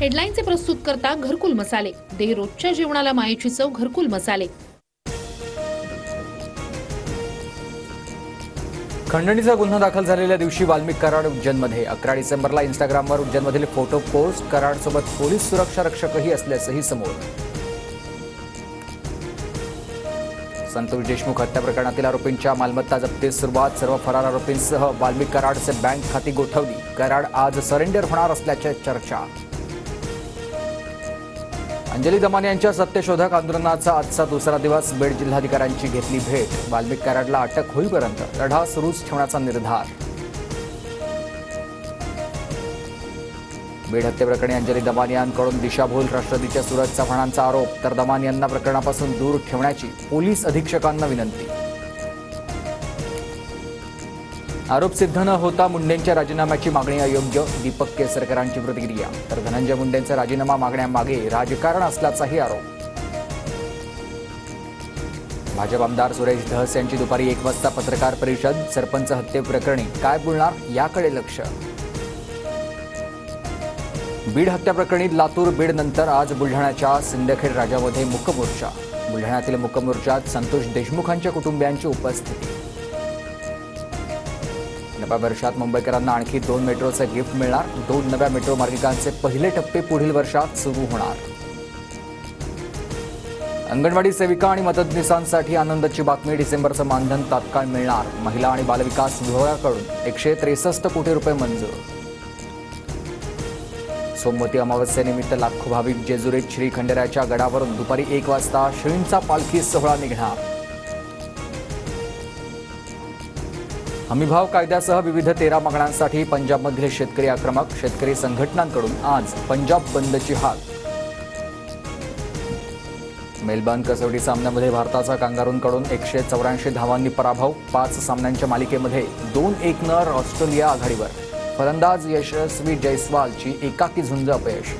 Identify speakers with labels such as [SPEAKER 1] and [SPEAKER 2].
[SPEAKER 1] हेडलाईनचे प्रस्तुत करता घरकुल मसाले, दे रोजच्या जेवणाला मायेची चव घरकुल मसाले।
[SPEAKER 2] खंडणीचा गुन्हा दाखल झालेल्या दिवशी वाल्मिक कराड उज्जैनमध्ये 11 डिसेंबरला इंस्टाग्रामवर उज्जैनमधील फोटो पोस्ट, कराडसोबत पोलीस सुरक्षा रक्षकही असल्याचंही समोर। संतोष देशमुख हत्या प्रकरणातील आरोपींच्या मालमत्ता जप्तीस सुरुवात, सर्व फरार आरोपींसह वाल्मिक कराडचे बँक खाती गोठवली, कराड आज सरेंडर होणार असल्याच्या चर्चा। अंजली दमानी यांच्या सत्यशोधक आंदोलनाचा आजचा दुसरा दिवस, बीड जिल्हाधिकाऱ्यांची घेतली भेट, वाल्मिक कराडला अटक होईपर्यंत लढा सुरूच ठेवण्याचा निर्धार। बीड हत्येप्रकरणी अंजली दमानी यांकडून दिशाभूल, राष्ट्रवादीच्या सूरज चव्हाणांचा आरोप, तर दमानी यांना प्रकरणापासून दूर ठेवण्याची पोलीस अधीक्षकांना विनंती। आरोप सिद्ध न होता मुंडेंच्या राजीनाम्याची मागणी अयोग्य, दीपक केसरकरांची प्रतिक्रिया, तर धनंजय मुंडेंचा राजीनामा मागण्यामागे राजकारण असल्याचाही आरोप। भाजप आमदार सुरेश धस यांची दुपारी 1 वाजता पत्रकार परिषद, सरपंच हत्येप्रकरणी काय बोलणार याकडे लक्ष। बीड हत्याप्रकरणी लातूर, बीड नंतर आज बुलढाण्याच्या सिंदखेड राजामध्ये मूक मोर्चा, बुलढाण्यातील मूक मोर्चात संतोष देशमुखांच्या कुटुंबियांची उपस्थिती। नव्या वर्षात मुंबईकरांना आणखी 2 मेट्रोचे गिफ्ट मिळणार, 2 नव्या मेट्रो मार्गिकांचे पहिले टप्पे पुढील वर्षात सुरू होणार। अंगणवाडी सेविका आणि मदतनीसांसाठी आनंदाची बातमी, डिसेंबरचं मानधन तात्काळ मिळणार, महिला आणि बालविकास विभागाकडून 163 कोटी रुपये मंजूर। सोमवती अमावस्येनिमित्त लाखो भाविक जेजुरीत श्री खंडेरायाच्या गडावरून दुपारी 1 वाजता श्रींचा पालखी सोहळा निघणार। हमीभाव कायद्यासह विविध 13 मागण्यांसाठी पंजाबमधील शेतकरी आक्रमक, शेतकरी संघटनांकडून आज पंजाब बंदची हाक। मेलबर्न कसोटी सामन्यामध्ये भारताचा कांगारूंकडून 184 धावांनी पराभव, 5 सामन्यांच्या मालिकेमध्ये 2-1 ऑस्ट्रेलिया आघाडीवर, फलंदाज यशस्वी जयस्वालची एकाकी झुंज अपयश।